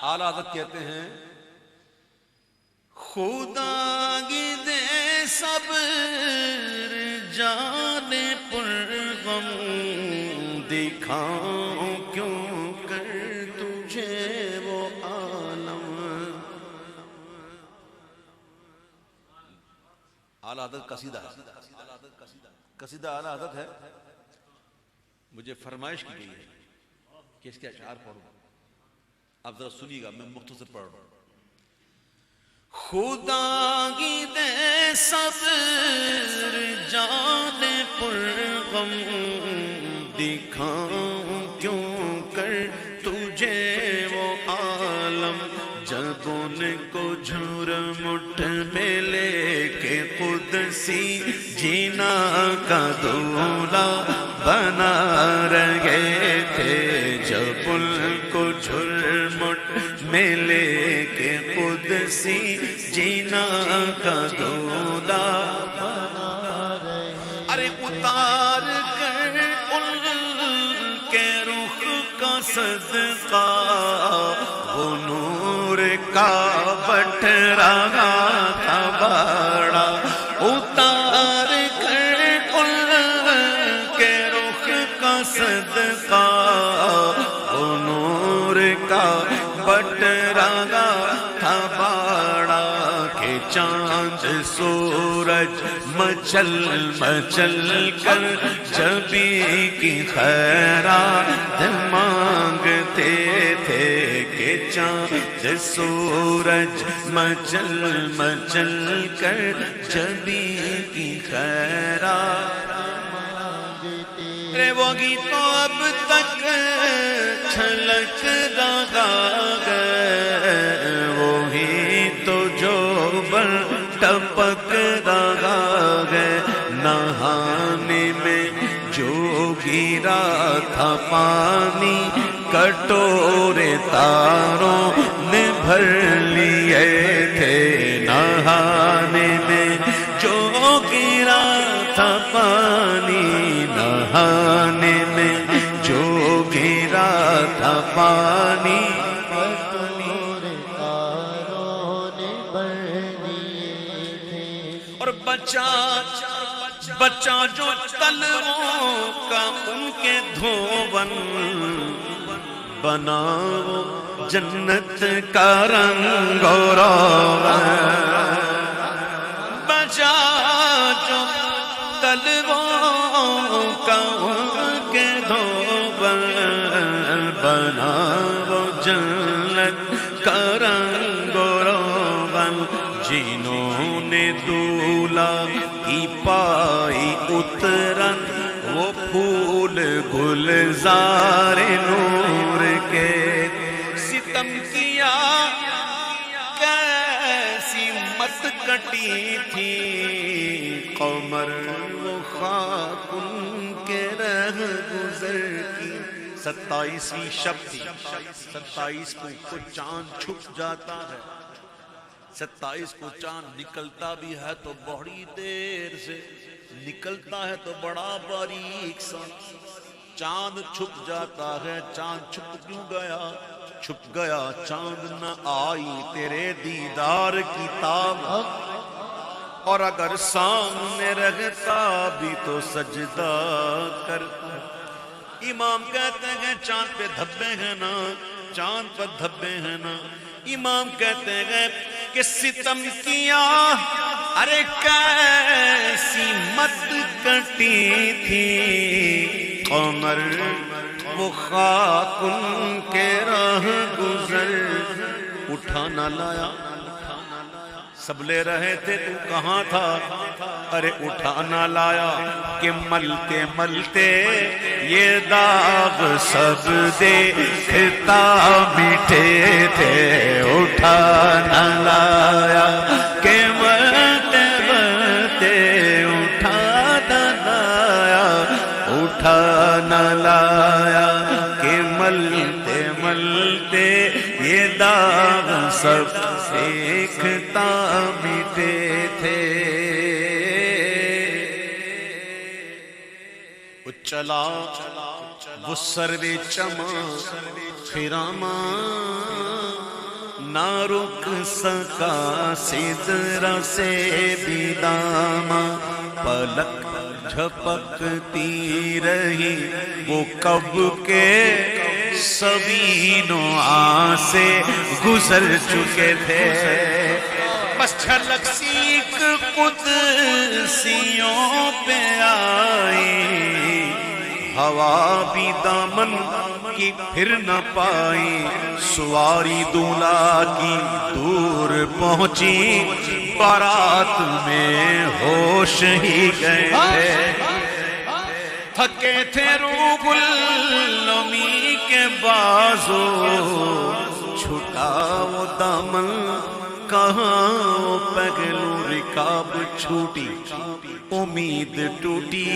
اعلیٰ حضرت کہتے ہیں خدا کی دے صبر جانے پر غم دکھاؤں کیوں کر تجھے وہ عالم. اعلیٰ حضرت قصیدہ اعلیٰ حضرت ہے. مجھے فرمائش کی گئی ہے کہ اس کے اشعار پڑھوں. اب ذرا سنیے گا، میں مختصر پڑھ رہا ہوں. خدا کی دے صبر جانے پر غم دکھاؤں کیوں کر تجھے وہ عالم. جب ان کو جھرمٹ میں لے کے قدسی جینا کا دولہ بنا رہے تھے. جب ان کو جھرمٹ میں لے کے قدسی جینا کا دولہ بنا رہے. ارے اتار کر ان کے رخ کا صدقہ وہ نور کا بٹ رہا تھا بڑا. اتار کر ان کے رخ کا صدقہ وہ نور کا بٹ رہا تھا بڑا. کہ چاند سورج مچل مچل کر جبی کی خیرات مانگتے تھے. کہ چاند سورج مچل مچل کر جبی کی خیرات مانگتے. رے وہی تو اب تک چھلک رہا ہے، وہی تو جو ٹپک رہا ہے. نہانے میں جو گرا تھا پانی کٹورے تاروں نے بھر لیے تھے. نہانے میں جو گرا تھا پانی، نہانے میں جو گرا تھا پانی کٹورے تاروں نے بھر لیے تھے. اور بچہ جو تلووں کا ان کے دھون بنا وہ جنت کا رنگ و روغن. بچہ جو تلووں کا ان کے دھون بنا وہ جنت کا رنگ و روغن. جنہوں نے دولہا کی پائی اترن وہ پھول گلزار نور کے. ستم کیا کیسی مت کٹی تھی قمر وہ خاک ان کے رہ گزر کی. 27ویں شب تھی. 27 کو چاند چھپ جاتا ہے. 27 کو چاند نکلتا بھی ہے تو بڑی دیر سے نکلتا ہے تو بڑا باریک سا. چاند چھپ جاتا ہے. چاند چھپ کیوں گیا؟ چھپ گیا چاند نہ آئی تیرے دیدار کی تاب. اور اگر سامنے رہتا بھی تو سجدہ کرتا. امام کہتے ہیں چاند پہ دھبے ہیں نا، چاند پر دھبے ہیں نا. امام کہتے ہیں کہ ستم کیا ارے کیسی مت کٹی تھی قمر وہ خاک ان کے راہ گزر. اٹھا نہ لایا، سب لے رہے تھے تو کہاں تھا؟ ارے اٹھا نہ لایا کہ ملتے ملتے یہ داغ سب دیکھتا میٹھے تھے. اٹھا نہ لایا کہ ملتے ملتے اٹھا نہ لایا، اٹھا نہ لایا کہ ملتے ملتے یہ داغ سب دیکھتا میٹھے تھے. چلا وہ سروے چمن خرامان نہ رک سکا سدرا سے بھی داما، پلک جھپکتی رہی وہ کب کے سوینوں سے گزر چکے تھے، بس جھلک سیکھ قدسیوں پہ آئی، ہوا بھی دامن کی پھر نہ پائی، سواری دولہا کی دور پہنچی، بارات میں ہوش ہی گئے تھے، تھکے تھے روح النمی کے بازو، چھٹا وہ دامن کہاں وہ پگلو، رکاب چھوٹی امید ٹوٹی،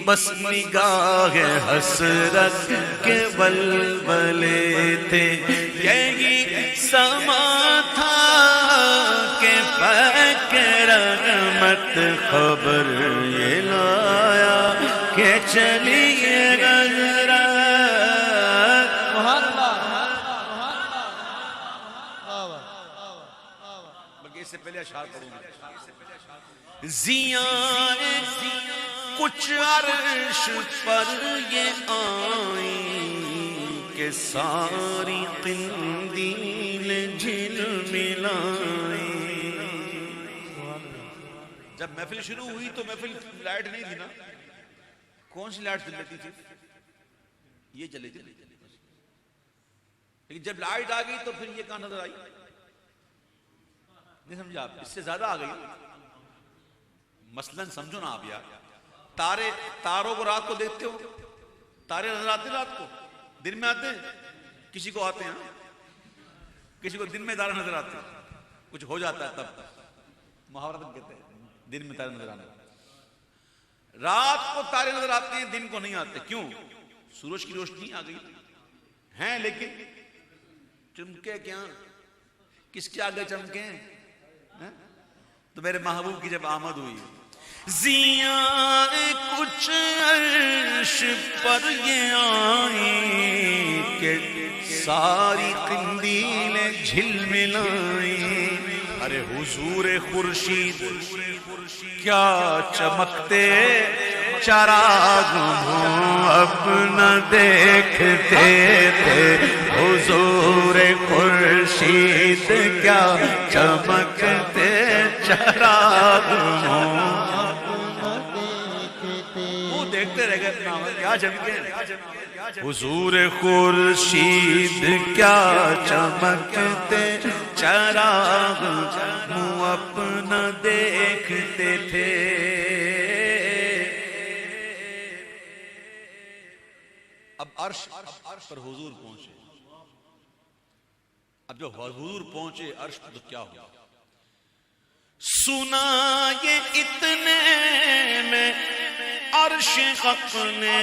بس نگاہ حسرت کے ولولے تھے، یہی سما تھا کہ پاک رحمت خبر یہ لایا کہ چلیے غزرہ۔ بلکہ اس سے پہلے اشعار پڑھوں گا۔ زیاں کچھ عرش پر یہ آئیں کہ ساری قندیل جھلملائیں۔ جب محفل شروع ہوئی تو محفل لائٹ نہیں تھی نا، کون سی لائٹ چلتی تھی؟ یہ چلے تھی، لیکن جب لائٹ آ گئی تو پھر یہ کہاں نظر آئی؟ نہیں سمجھا آپ؟ اس سے زیادہ آ گئی۔ مثلاً سمجھو نا آپ یار، تاروں کو رات کو دیکھتے ہو، تارے نظر آتے ہیں رات کو، دن میں آتے ہیں؟ کسی کو آتے ہیں، کسی کو دن میں تارے نظر آتے ہیں، کچھ ہو جاتا ہے تب محاورت کہتے ہیں دن میں تارے نظر آنے۔ رات کو تارے نظر آتے ہیں، دن کو نہیں آتے، کیوں؟ سورج کی روشنی آ گئی ہیں، لیکن چمکے کیا؟ کس کے آگے چمکے؟ تو میرے محبوب کی جب آمد ہوئی، زیاں کچھ عرش پر یہ آئیں کہ ساری قندیلیں جھلملائیں، ارے حضور خورشید کیا چمکتے چراغ ہوں اپنا دیکھتے تھے، حضور خورشید کیا چمکتے چراغ ہوں، وہ دیکھتے رہ گئے کیا چمکے، حضور خورشید کیا چمکتے چراغ ہوں اپنا دیکھتے تھے۔ اب عرش پر حضور پہنچے، اب جو حضور پہنچے عرش پر تو کیا ہوا؟ سنا یہ اتنے میں عرش حق نے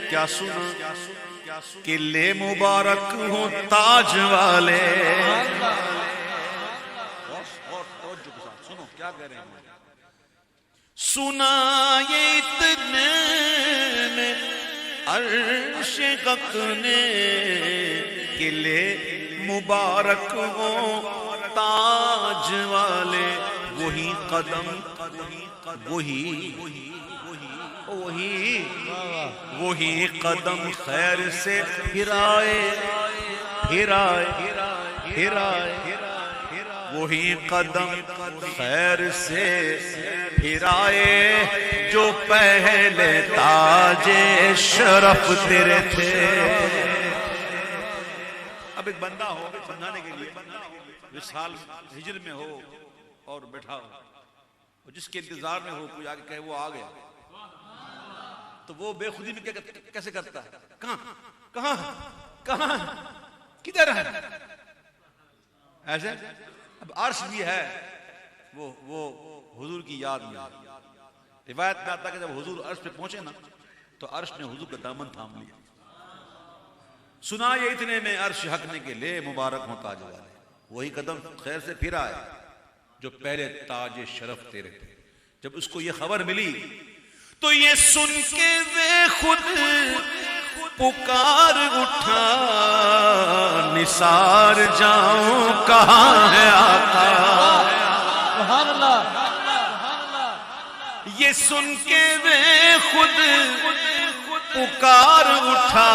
کیا سنا کہ لے مبارک ہوں تاج والے، سنو کیا کہہ رہے ہیں؟ سنا یہ اتنے میں عرش حق نے کہ لے مبارک ہوں تاج والے، وہی قدم وہی قدم خیر سے پھرائے، وہی قدم خیر سے پھرائے جو پہلے تاج شرف تیرے تھے۔ اب ایک بندہ ہو سمجھانے کے لیے وصال ہجر میں ہو اور بیٹھا ہو، جس کے انتظار میں ہو کوئی آگے کہے وہ آ گیا، تو وہ بے خودی میں کیسے کرتا ہے؟ کہاں کدھر ہے؟ ایسے اب عرش بھی ہے وہ حضور کی یاد میں۔ روایت میں آتا ہے کہ جب حضور عرش پہ پہنچے نا تو عرش نے حضور کا دامن تھام لیا۔ سنا یہ اتنے میں عرش حقنے کے لے مبارک ہوں تاج والے، وہی قدم خیر سے پھر آئے جو پہلے تاج شرف تیرے تھے۔ جب اس کو یہ خبر ملی تو یہ سن کے وہ خود پکار اٹھا نثار جاؤں کہاں ہے آقا. سبحان اللہ. یہ سن کے میں خود پکار اٹھا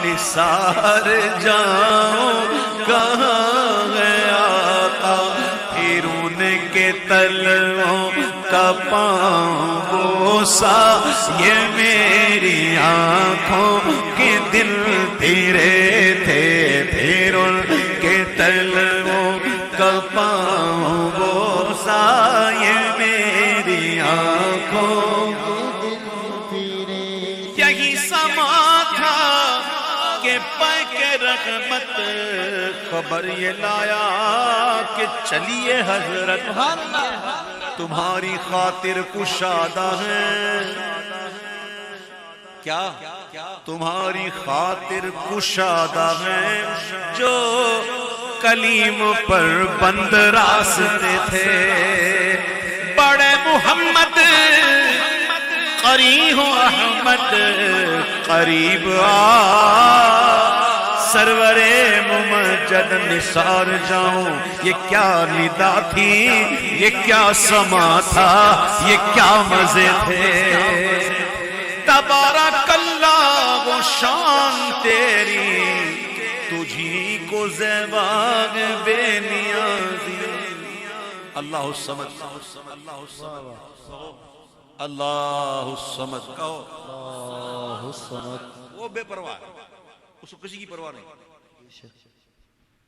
نثار جاؤں کہاں ہے آقا. پھر ان کے تلووں کا پاؤں بوسا یہ میری آنکھوں کے دل تیرے تھے. پھر ان کے تلووں کا پاؤں بوسا یہ میری آنکھوں یہی سما تھا کہ پاک رحمت خبر یہ لایا کہ چلیے حضرت تمہاری خاطر کشادہ ہے. کیا تمہاری خاطر کشادہ ہے جو کلیم پر بند راستے تھے. بڑے محمد قریب ہو احمد قریب آ سرور ممجد نثار جاؤں. یہ کیا ندا تھی یہ کیا سما تھا یہ کیا مزے تھے. تبارک اللہ وہ شان تیری تجھی کو زیباغ بے نیازی. اللہ الصمد اللہ الصمد کہو. اللہ الصمد. وہ بے پرواہ ہے, اس کو کسی کی پرواہ نہیں,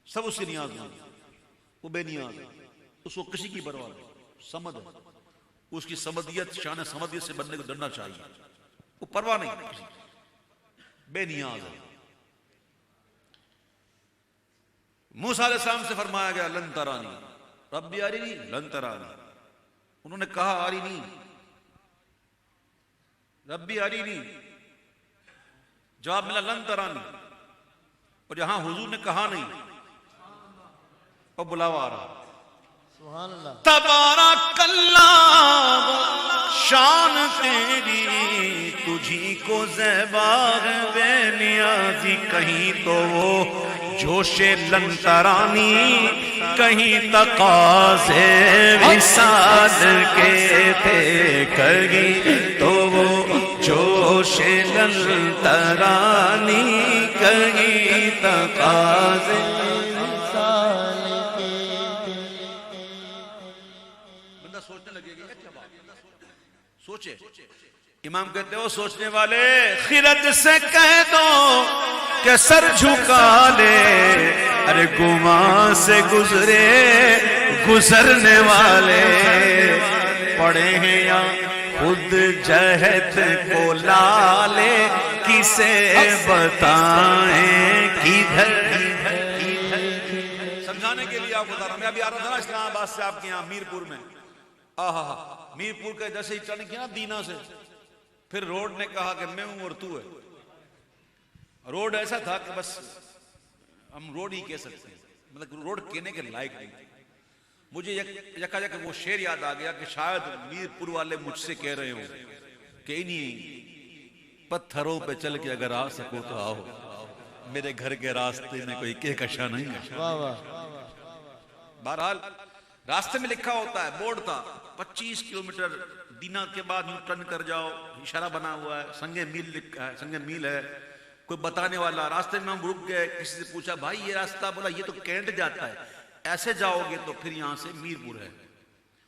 سب اس سے نیاز نہیں. وہ بے نیاز ہے, اس کو کسی کی پرواہ نہیں. سمد ہے, اس کی سمدیت شان سمدیت سے بننے کو ڈرنا چاہیے. وہ پرواہ نہیں کسی کی, بے نیاز ہے. موسیٰ علیہ السلام سے فرمایا گیا لن ترانی ربی ارنی لن ترانی. انہوں نے کہا ارنی ربی ارنی, جواب ملا لن ترانی. اور یہاں حضور نے کہا نہیں اور بلاوا آ رہا. سبحان اللہ. تبارک اللہ شان تیری تجھی کو زیباغ بے نیازی. کہیں تو وہ جوش لن ترانی کہیں تقاضے وصال کے تھے. کہیں تو وہ جوش لن ترانی کہیں تقاضے وصال کے. بندہ سوچنے لگے گا کیا بات, سوچے. امام کہتے ہو سوچنے والے خرد سے کہہ دو کہ سر جھکا لے. ارے گما سے گزرے گزرنے والے پڑے ہیں یا خود جہت کو لالے کسے بتائیں کدھر. سمجھانے کے لیے آپ بتا رہا ہوں. میں ابھی آ رہا تھا نا اسلام آباد سے آپ کے یہاں میرپور میں. میرپور کے جیسے ہی چلنے کیا نا دینا سے, پھر روڈ نے کہا کہ میں ہوں اور تو ہے. روڈ ایسا تھا کہ بس ہم روڈ ہی کہہ سکتے ہیں, مطلب روڈ کہنے کے لائق نہیں. مجھے یکا یک وہ شعر یاد آ گیا کہ شاید میرپور والے مجھ سے کہہ رہے ہوں کہ انہی پتھروں پہ چل کے اگر آ سکو تو آؤ, میرے گھر کے راستے میں کوئی کہکشاں نہیں ہے. واہ واہ. بہرحال راستے میں لکھا ہوتا ہے, بورڈ تھا 25 کلومیٹر دینا کے بعد یوں ٹرن کر جاؤ, اشارہ بنا ہوا ہے, سنگ میل لکھا ہے, سنگ میل ہے. کوئی بتانے والا, راستے میں ہم رک گئے, کسی سے پوچھا بھائی یہ راستہ, بولا یہ تو کینٹ جاتا ہے, ایسے جاؤ گے تو پھر یہاں سے میرپور ہے.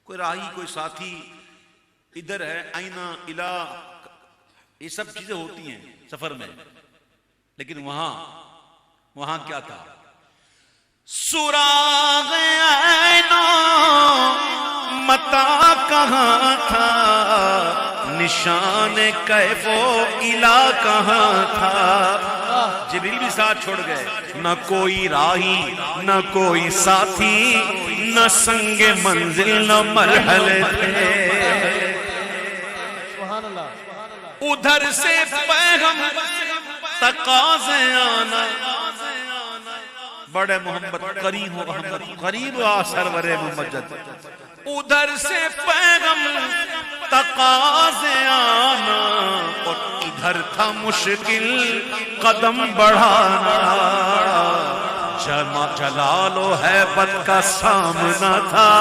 کوئی راہی کوئی ساتھی ادھر ہے, آئینہ الہ, یہ سب چیزیں ہوتی ہیں سفر میں. لیکن وہاں کیا تھا, سراغ عینوں متا کہاں تھا, نشان کیف و الہ کہاں تھا. جبریل بھی ساتھ چھوڑ گئے. نہ کوئی راہی نہ کوئی ساتھی نہ سنگ منزل نہ مرحلے تھے. سبحان اللہ. ادھر سے پیغام تقاضے آنا, بڑے محمد قریب ہو احمد قریب آ سرور ممجد. ادھر سے پیغام تقاضے آنا اور ادھر تھا مشکل قدم بڑھانا، جلال و حیبت کا سامنا تھا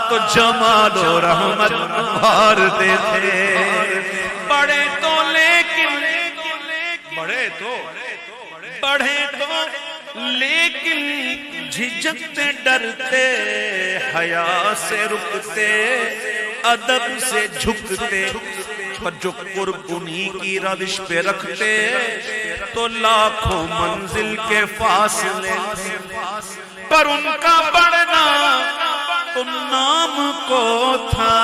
تو جمال و رحمت بھارتے تھے، بڑے تو لیکن بڑھے تو لیکن جھجکتے ڈرتے، حیا سے رکتے ادب سے جھکتے، پر جو قرب انہی کی روش پہ رکھتے تو لاکھوں منزل کے فاصلے تھے، پر ان کا بڑھنا تو نام کو تھا،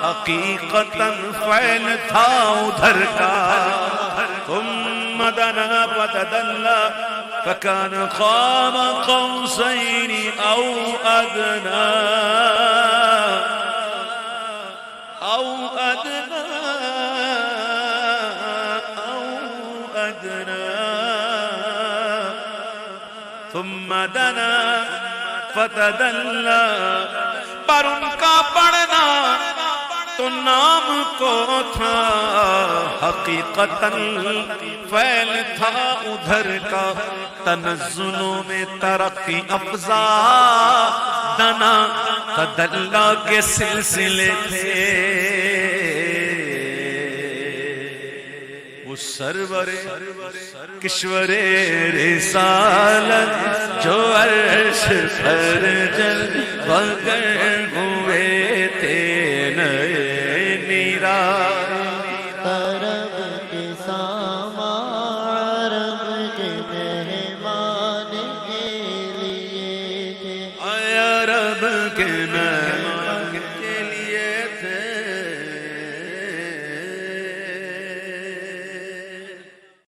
حقیقتاً فعل تھا ادھر کا، ثم دنا فتدلى فكان قاب قوسين أو أدنى ثم دنا فتدلى، پر ان کا بڑھنا تو نام کو تھا، حقیقتاً فعل تھا ادھر کا، تنزلوں میں ترقی افزا دنا تدلہ کے سلسلے تھے، وہ سرور کشور رسالت جو عرش پر جلوہ گر